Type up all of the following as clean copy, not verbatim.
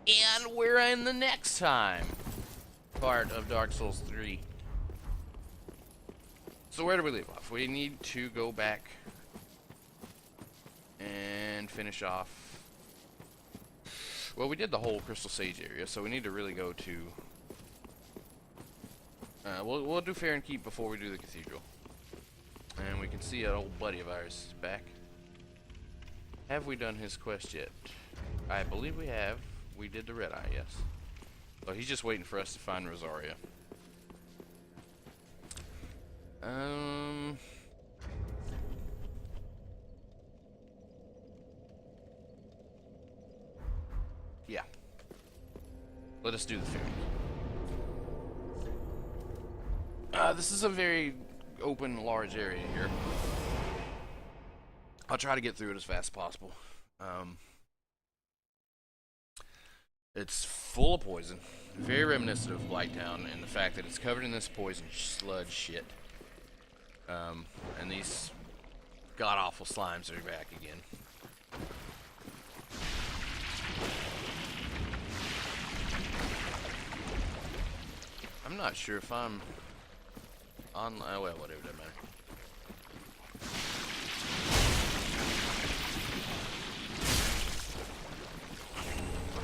And we're in the next time part of Dark Souls 3. So where do we leave off? We need to go back and finish off. Well, we did the whole Crystal Sage area, so we need to really go to... we'll do Fair and Keep before we do the Cathedral. And we can see an old buddy of ours is back. Have we done his quest yet? I believe we have. We did the red eye, yes. Oh, he's just waiting for us to find Rosaria. Yeah. Let us do the fairy. This is a very open, large area here. I'll try to get through it as fast as possible. It's full of poison. Very reminiscent of Blighttown in the fact that it's covered in this poison sludge shit. And these god-awful slimes are back again. I'm not sure if I'm on... well, whatever, doesn't matter.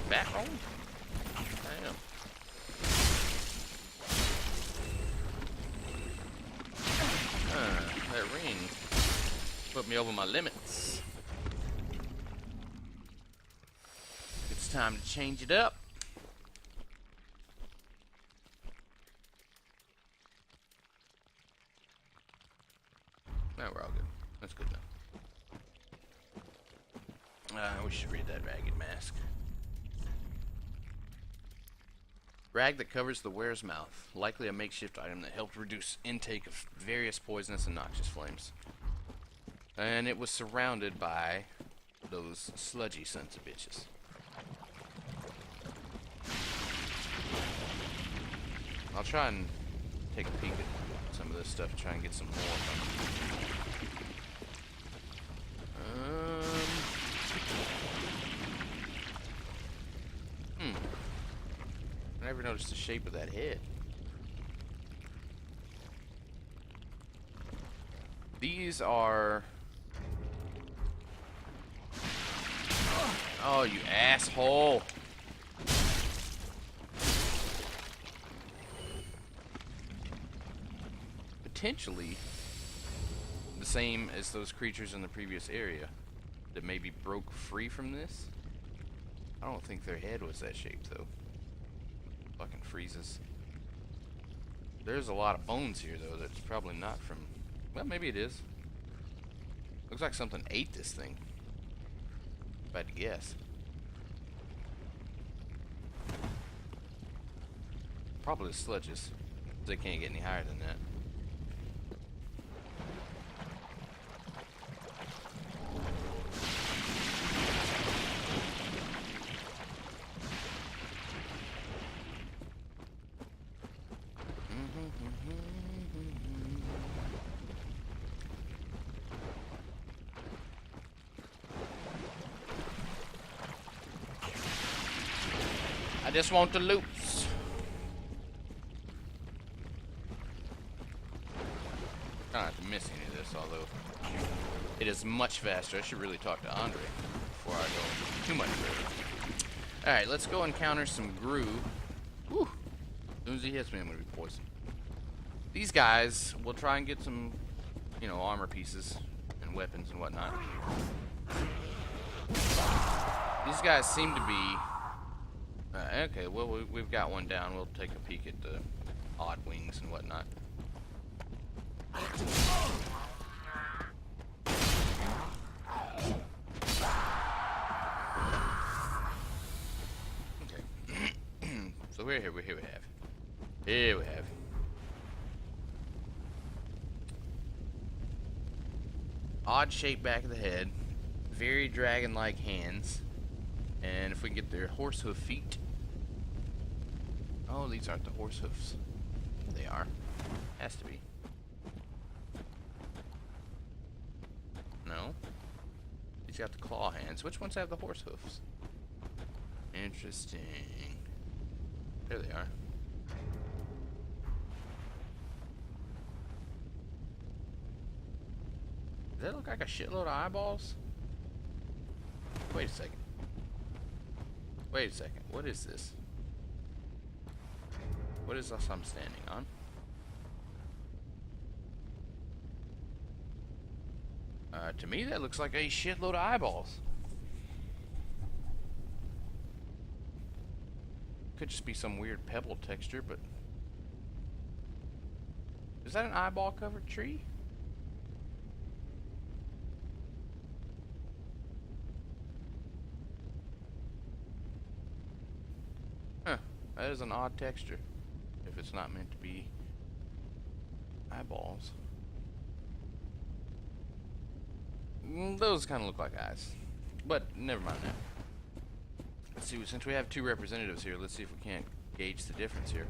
Back home? Damn. That ring put me over my limits. It's time to change it up. No, we're all good. That's good enough. We should read that ragged mask. Rag that covers the wearer's mouth. Likely a makeshift item that helped reduce intake of various poisonous and noxious flames. And it was surrounded by those sludgy sons of bitches. I'll try and take a peek at some of this stuff and try and get some more from it. I never noticed the shape of that head. These are... Oh, you asshole! Potentially the same as those creatures in the previous area that maybe broke free from this. I don't think their head was that shape though. Fucking freezes. There's a lot of bones here though that's probably not from... Well, maybe it is. Looks like something ate this thing. If I had to guess. Probably the sludges. They can't get any higher than that. I just want the loops. I don't have to miss any of this, although it is much faster. I should really talk to Andre before I go too much further. Alright, let's go encounter some Ghrus. Whew. As soon as he hits me, I'm going to be poisoned. These guys, we'll try and get some, you know, armor pieces and weapons and whatnot. These guys seem to be... okay, well, we've got one down. We'll take a peek at the odd wings and whatnot. Okay. So here we have. Here we have. Odd shape back of the head. Very dragon-like hands. And if we can get their horse hoof feet. Oh, these aren't the horse hoofs. They are. Has to be. No. He's got the claw hands. Which ones have the horse hoofs? Interesting. There they are. Does that look like a shitload of eyeballs? Wait a second. Wait a second. What is this? What is this I'm standing on? To me, that looks like a shitload of eyeballs. Could just be some weird pebble texture, but... Is that an eyeball-covered tree? Huh. That is an odd texture. If it's not meant to be eyeballs. Those kind of look like eyes. But never mind that. Let's see, since we have two representatives here, let's see if we can't gauge the difference here.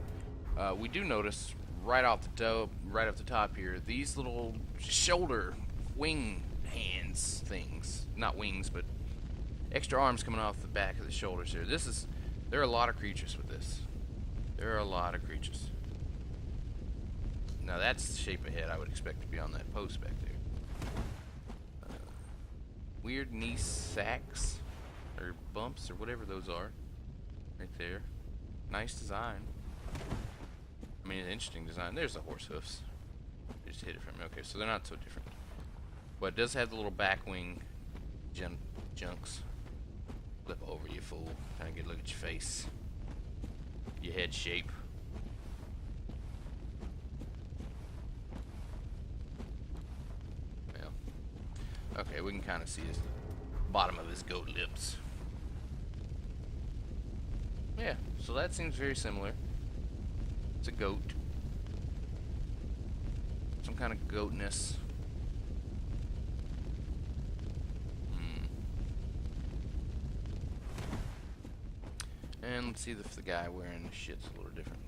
We do notice right off the top here, these little shoulder wing hands things. Not wings, but extra arms coming off the back of the shoulders here. There are a lot of creatures with this. There are a lot of creatures. Now that's the shape of head I would expect to be on that post back there. Weird knee sacks or bumps or whatever those are right there. Nice design. I mean, an interesting design. There's the horse hoofs. Just hit it from okay, so they're not so different. But it does have the little back wing junks. Flip over, you fool. Kind of get a look at your face. Your head shape. Okay, we can kind of see his bottom of his goat lips. Yeah, so that seems very similar. It's a goat. Some kind of goatness. And let's see if the guy wearing the shit's a little different.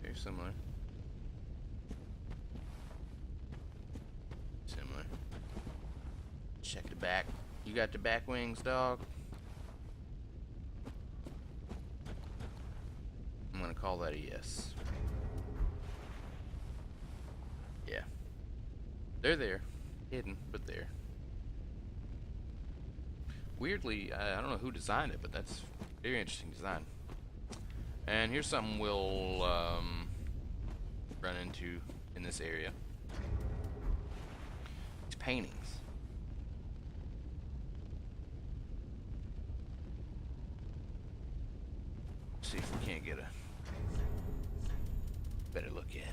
Very similar. Similar. Check the back. You got the back wings, dog? I'm gonna call that a yes. Yeah. They're there. Hidden, but there. Weirdly, I don't know who designed it, but that's a very interesting design. And here's something we'll run into in this area. It's paintings. See if we can't get a better look at it.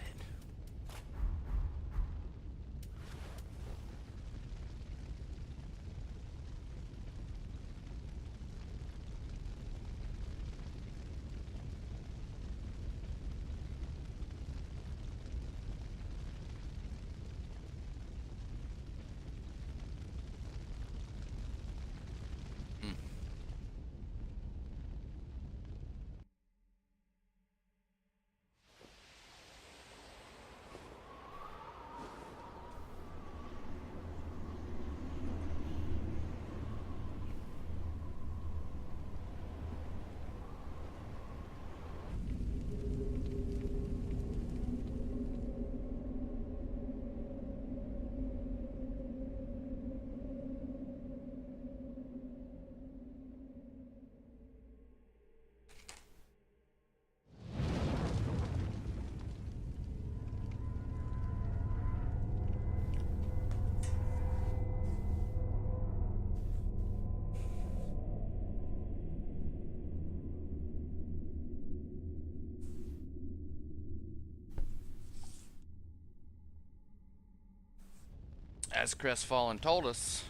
As Crestfallen told us,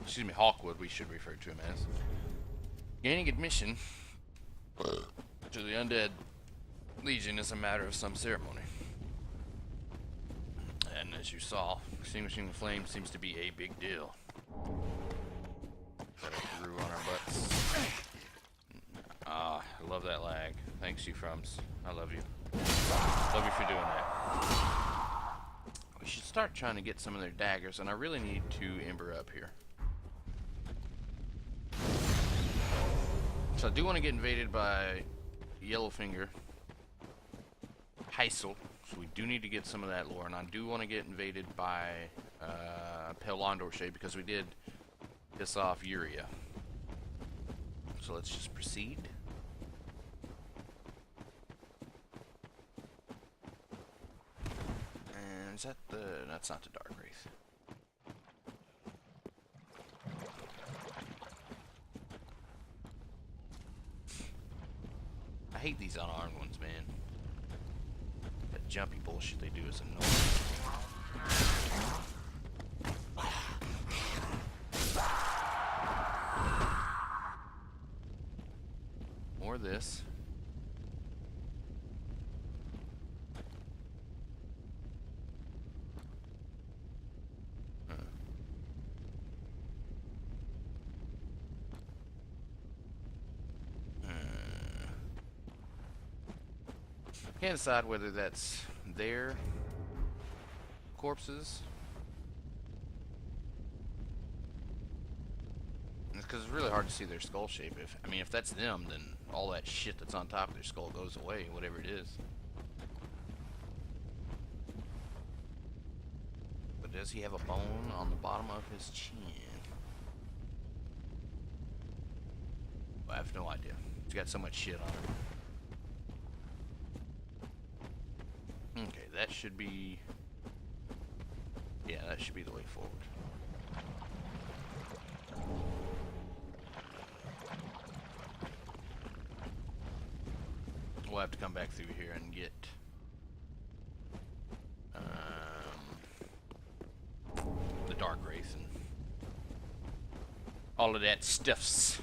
excuse me, Hawkwood, we should refer to him as, gaining admission to the Undead Legion is a matter of some ceremony. And as you saw, extinguishing the flame seems to be a big deal. Got a Ghrus on our butts. Ah, I love that lag. Thanks, you Frums. I love you. Love you for doing that. We should start trying to get some of their daggers, and I really need to ember up here. So I do want to get invaded by Yellowfinger Heisel, so we do need to get some of that lore, and I do want to get invaded by Pelondorche because we did piss off Uria. So let's just proceed. And is that the... that's not the Dark Wraith. I hate these unarmed ones, man. That jumpy bullshit they do is annoying. More of this. Can't decide whether that's their corpses. It's because it's really hard to see their skull shape. If that's them, then all that shit that's on top of their skull goes away, whatever it is. But does he have a bone on the bottom of his chin? I have no idea. He's got so much shit on him. Okay, that should be... yeah, that should be the way forward. We'll have to come back through here and get... the Dark Wraith and all of that stuffs.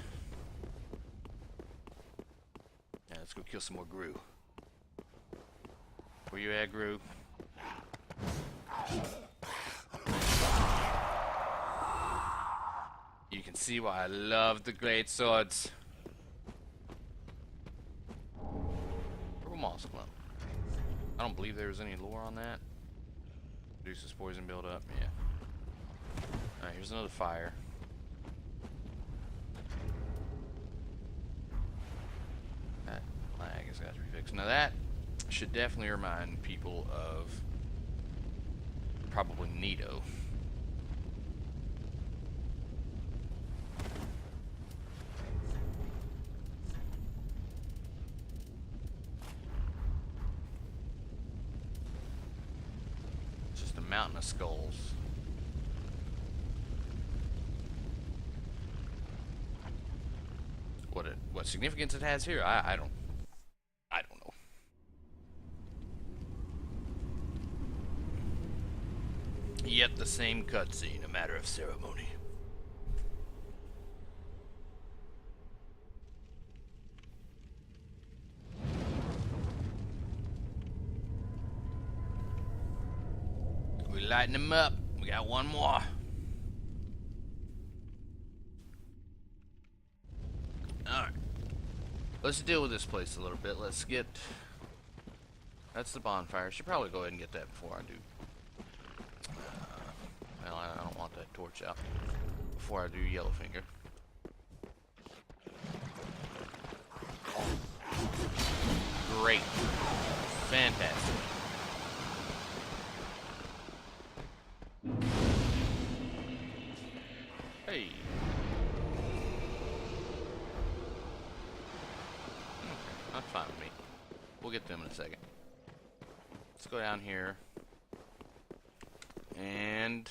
Yeah, let's go kill some more Ghrus. Where you at, Ghrus? You can see why I love the great swords. Purple moss clump. I don't believe there was any lore on that. Reduces poison buildup. Yeah. Alright, here's another fire. That lag has got to be fixed. Now that should definitely remind people of probably Nito. Just a mountain of skulls. What significance it has here, I don't know. Yet the same cutscene, a matter of ceremony. We lighten them up. We got one more. Alright. Let's deal with this place a little bit. Let's get... that's the bonfire. I should probably go ahead and get that before I do. Well, I don't want that torch out before I do Yellowfinger. Great. Fantastic. Hey. Okay, that's fine with me. We'll get them in a second. Let's go down here and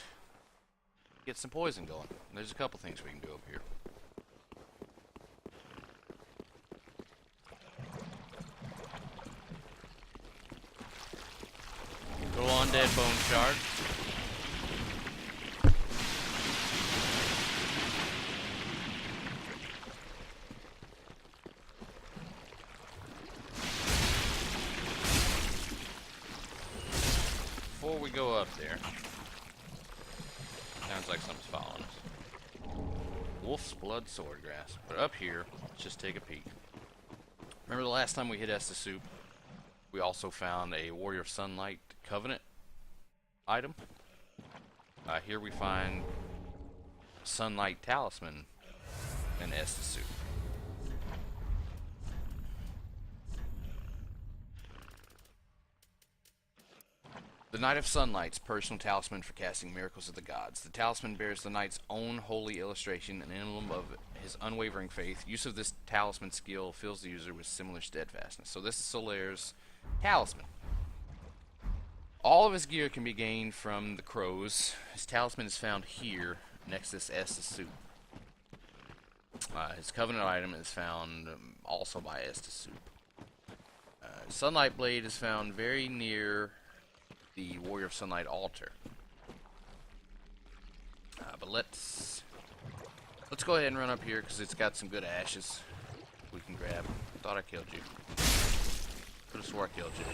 get some poison going. There's a couple things we can do up here. Little undead bone shard. Before we go up there, sounds like something's following us. Wolf's blood sword grass. But up here, let's just take a peek. Remember the last time we hit Estes Soup? We also found a Warrior of Sunlight Covenant item. Here we find Sunlight Talisman and Estus suit. The Knight of Sunlight's personal talisman for casting miracles of the gods. The talisman bears the knight's own holy illustration, an emblem of his unwavering faith. Use of this talisman skill fills the user with similar steadfastness. So this is Solaire's talisman. All of his gear can be gained from the crows. His talisman is found here, next to this Estus suit. His covenant item is found also by Estus suit. Sunlight Blade is found very near the Warrior of Sunlight altar. But let's go ahead and run up here because it's got some good ashes we can grab. Thought I killed you. Could have swore I killed you.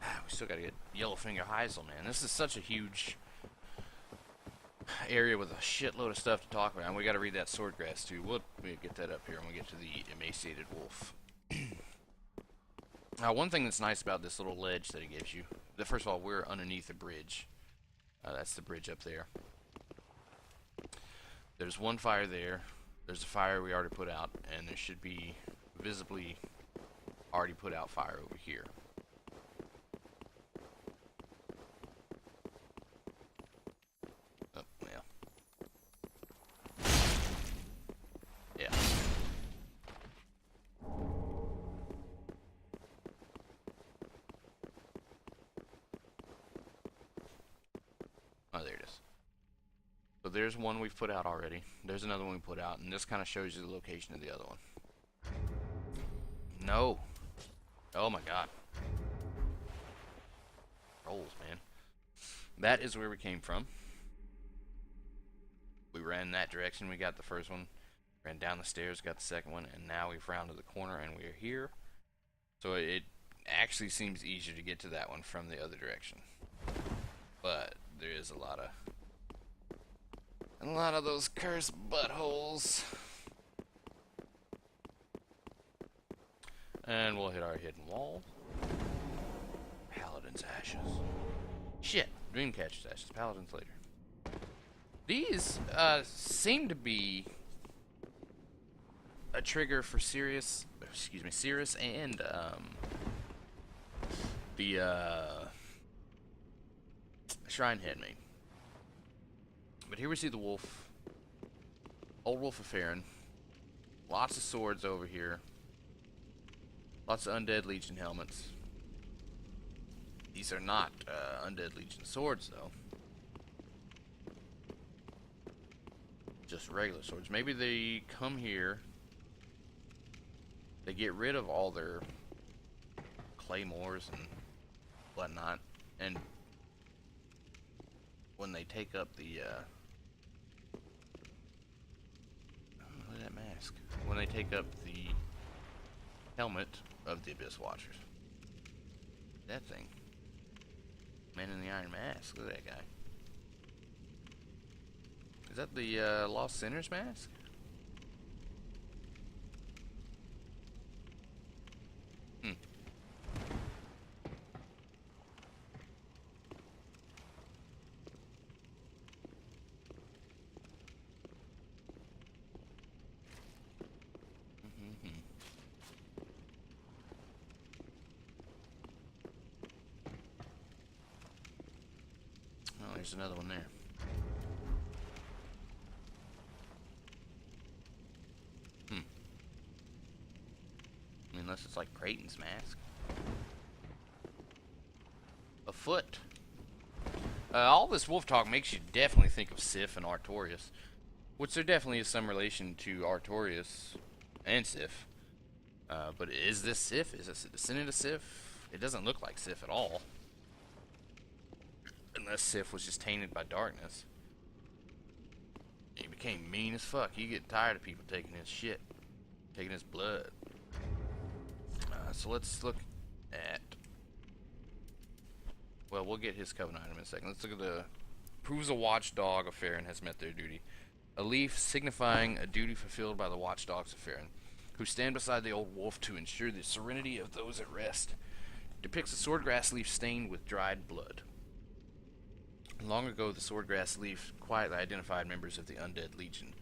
We still gotta get Yellowfinger Heisel, man. This is such a huge area with a shitload of stuff to talk about. And we gotta read that Swordgrass too. We'll get that up here when we get to the Emaciated Wolf. Now, one thing that's nice about this little ledge that it gives you, that first of all, we're underneath a bridge. That's the bridge up there. There's one fire there. There's a fire we already put out, and there should be visibly already put out fire over here. Oh, yeah. Yeah. Oh, there it is. So there's one we've put out already. There's another one we put out, and this kind of shows you the location of the other one. No. Oh my god. Rolls, man. That is where we came from. We ran that direction, we got the first one. Ran down the stairs, got the second one, and now we've rounded the corner and we're here. So it actually seems easier to get to that one from the other direction. But there is a lot of those cursed buttholes. And we'll hit our hidden wall. Paladin's Ashes. Shit. Dreamcatchers Ashes. Paladin's later. These seem to be a trigger for Cirrus and the Shrine Headmate. But here we see the wolf. Old Wolf of Farron. Lots of swords over here. Lots of Undead Legion helmets. These are not Undead Legion swords, though. Just regular swords. Maybe they come here. They get rid of all their claymores and whatnot. And when they take up the... look at that mask. When they take up the helmet of the Abyss Watchers. That thing. Man in the Iron Mask. Look at that guy. Is that the Lost Sinners mask? Hmm. Oh, there's another one there. Unless it's like Creighton's mask. A foot. All this wolf talk makes you definitely think of Sif and Artorias. Which there definitely is some relation to Artorias and Sif. But is this Sif? Is this a descendant of Sif? It doesn't look like Sif at all. Unless Sif was just tainted by darkness. He became mean as fuck. You get tired of people taking his shit. Taking his blood. So let's look at... Well, we'll get his covenant item in a second. Let's look at the... Proves a watchdog of Farron has met their duty. A leaf signifying a duty fulfilled by the watchdogs of Farron. who stand beside the old wolf to ensure the serenity of those at rest. Depicts a swordgrass leaf stained with dried blood. Long ago, the swordgrass leaf quietly identified members of the Undead Legion.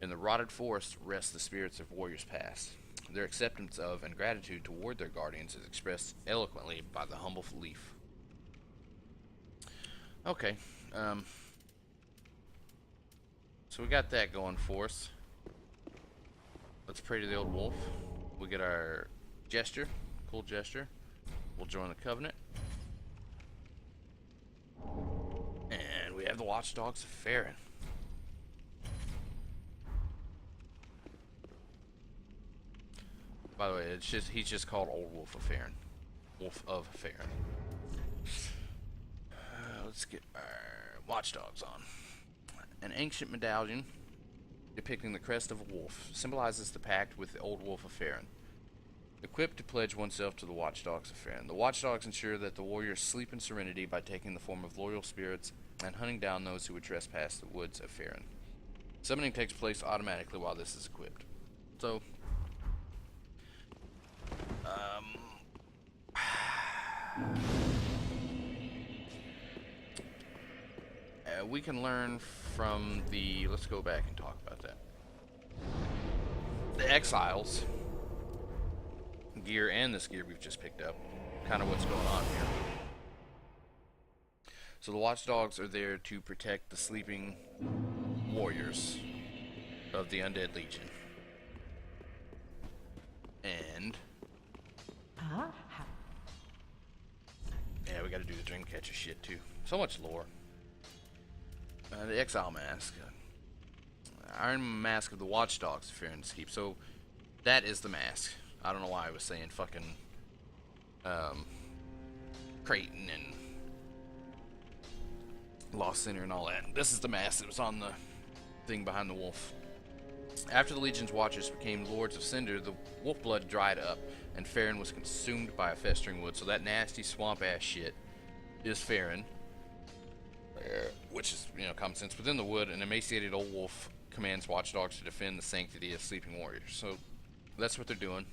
In the rotted forest rest the spirits of warriors past. Their acceptance of and gratitude toward their guardians is expressed eloquently by the humble leaf. Okay, so we got that going for us. Let's pray to the old wolf. We'll get our gesture, cool gesture. We'll join the covenant. And we have the watchdogs of Farron. By the way, he's just called Old Wolf of Farron. Wolf of Farron. Let's get our watchdogs on. An ancient medallion depicting the crest of a wolf symbolizes the pact with the Old Wolf of Farron. Equipped to pledge oneself to the watchdogs of Farron. The watchdogs ensure that the warriors sleep in serenity by taking the form of loyal spirits and hunting down those who would trespass the woods of Farron. Summoning takes place automatically while this is equipped. So, we can learn from the, let's go back and talk about that. The exiles gear and this gear we've just picked up, kind of what's going on here. So the watchdogs are there to protect the sleeping warriors of the Undead Legion. And yeah, we gotta do the Dreamcatcher shit too. So much lore. The Exile Mask. Iron Mask of the Watchdogs of Farron's Keep. So, that is the mask. I don't know why I was saying fucking Creighton and Lost Sinner and all that. This is the mask that was on the thing behind the wolf. After the Legion's Watchers became Lords of Cinder, the wolf blood dried up, and Farron was consumed by a festering wood. So that nasty swamp-ass shit is Farron. Which is, common sense. Within the wood, an emaciated old wolf commands watchdogs to defend the sanctity of sleeping warriors. So, that's what they're doing.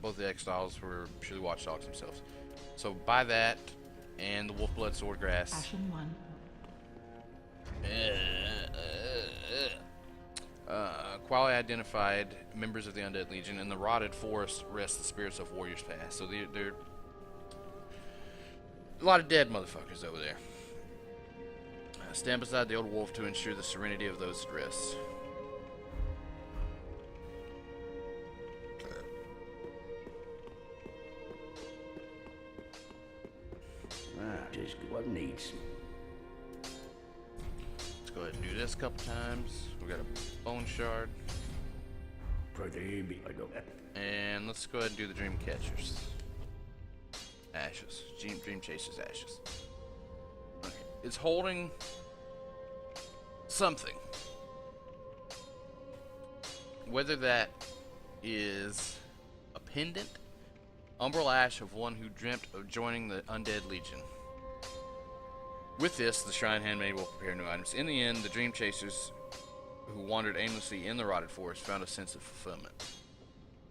Both the exiles were purely watchdogs themselves. So, by that, and the Wolfblood Swordgrass. Ashen one. Quali identified members of the Undead Legion. In the rotted forest rest the spirits of warriors past. So, they're a lot of dead motherfuckers over there. Stand beside the old wolf to ensure the serenity of those at rest. Just what needs. Let's go ahead and do this a couple times. We got a bone shard. And let's go ahead and do the Dreamcatchers Ashes. Dreamcatchers Ashes. Okay. It's holding something. Whether that is a pendant, umbral ash of one who dreamt of joining the Undead Legion. With this, the Shrine Handmaid will prepare new items. In the end, the Dream Chasers who wandered aimlessly in the rotted forest found a sense of fulfillment.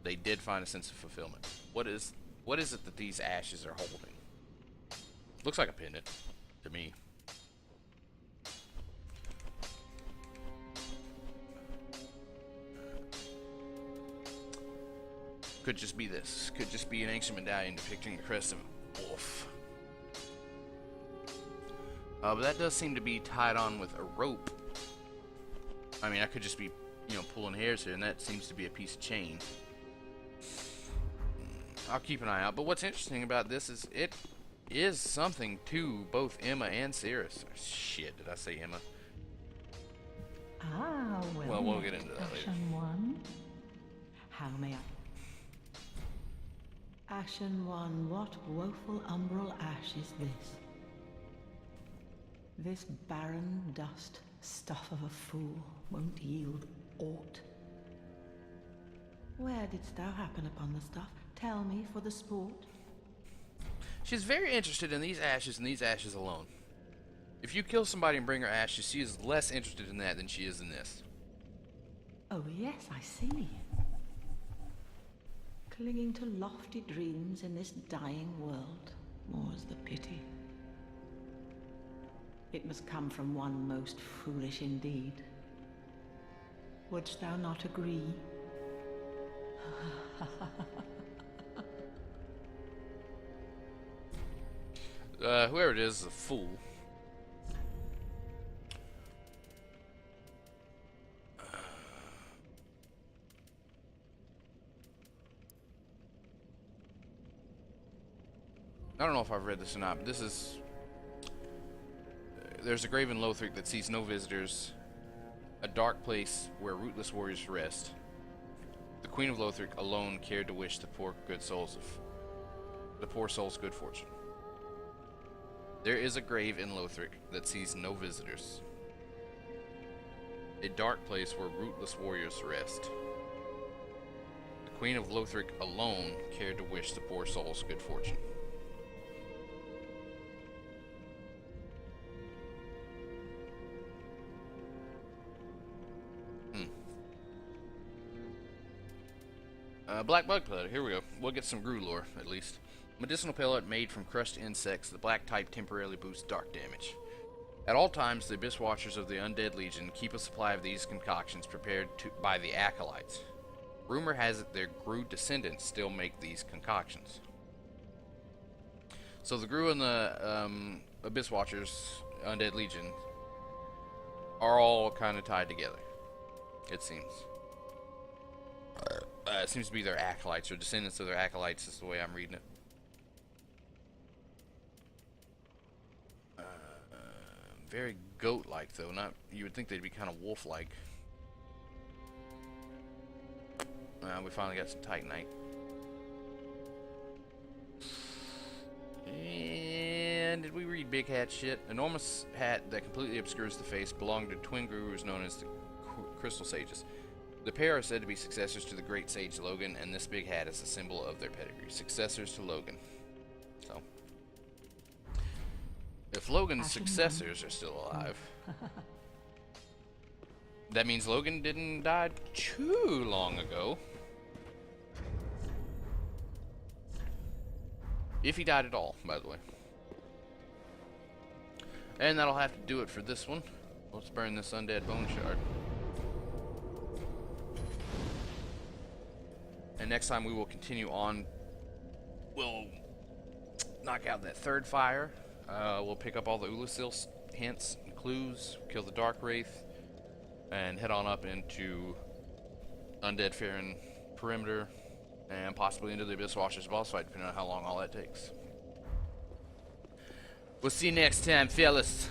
They did find a sense of fulfillment. What is it that these ashes are holding? Looks like a pendant to me. Could just be this. Could just be an ancient medallion depicting the crest of a wolf. But that does seem to be tied on with a rope. I mean, I could just be, pulling hairs here, and that seems to be a piece of chain. I'll keep an eye out. But what's interesting about this is it is something to both Emma and Cirrus. Shit, did I say Emma? Well, we'll get into that later. Ashen one. How may I? Ashen one, what woeful umbral ash is this? This barren dust, stuff of a fool, won't yield aught. Where didst thou happen upon the stuff? Tell me for the sport. She's very interested in these ashes and these ashes alone. If you kill somebody and bring her ashes, she is less interested in that than she is in this. Oh, yes, I see. Clinging to lofty dreams in this dying world, more's the pity. It must come from one most foolish indeed. Wouldst thou not agree? Whoever it is a fool. I don't know if I've read this or not, but this is... there's a grave in Lothric that sees no visitors, a dark place where rootless warriors rest. The Queen of Lothric alone cared to wish the poor souls good fortune. There is a grave in Lothric that sees no visitors, a dark place where rootless warriors rest. The Queen of Lothric alone cared to wish the poor souls good fortune. Black bug pellet, here we go. We'll get some Ghrus lore, at least. Medicinal pellet made from crushed insects. The black type temporarily boosts dark damage. At all times, the Abyss Watchers of the Undead Legion keep a supply of these concoctions prepared by the Acolytes. Rumor has it their Ghrus descendants still make these concoctions. So the Ghrus and the Abyss Watchers, Undead Legion, are all kind of tied together, it seems. It seems to be their acolytes, or descendants of their acolytes, is the way I'm reading it. Very goat-like, though. Not, you would think they'd be kind of wolf-like. We finally got some Titanite. And did we read Big Hat shit? Enormous hat that completely obscures the face belonged to twin Ghrus known as the Crystal Sages. The pair are said to be successors to the great sage Logan, and this big hat is a symbol of their pedigree. Successors to Logan. So, if Logan's successors are still alive, that means Logan didn't die too long ago. If he died at all, by the way. And that'll have to do it for this one. Let's burn this undead bone shard. And next time we will continue on. We'll knock out that third fire. We'll pick up all the Ulasil hints and clues, kill the Dark Wraith, and head on up into Undead Farron Perimeter, and possibly into the Abyss Watchers boss fight, depending on how long all that takes. We'll see you next time, fellas.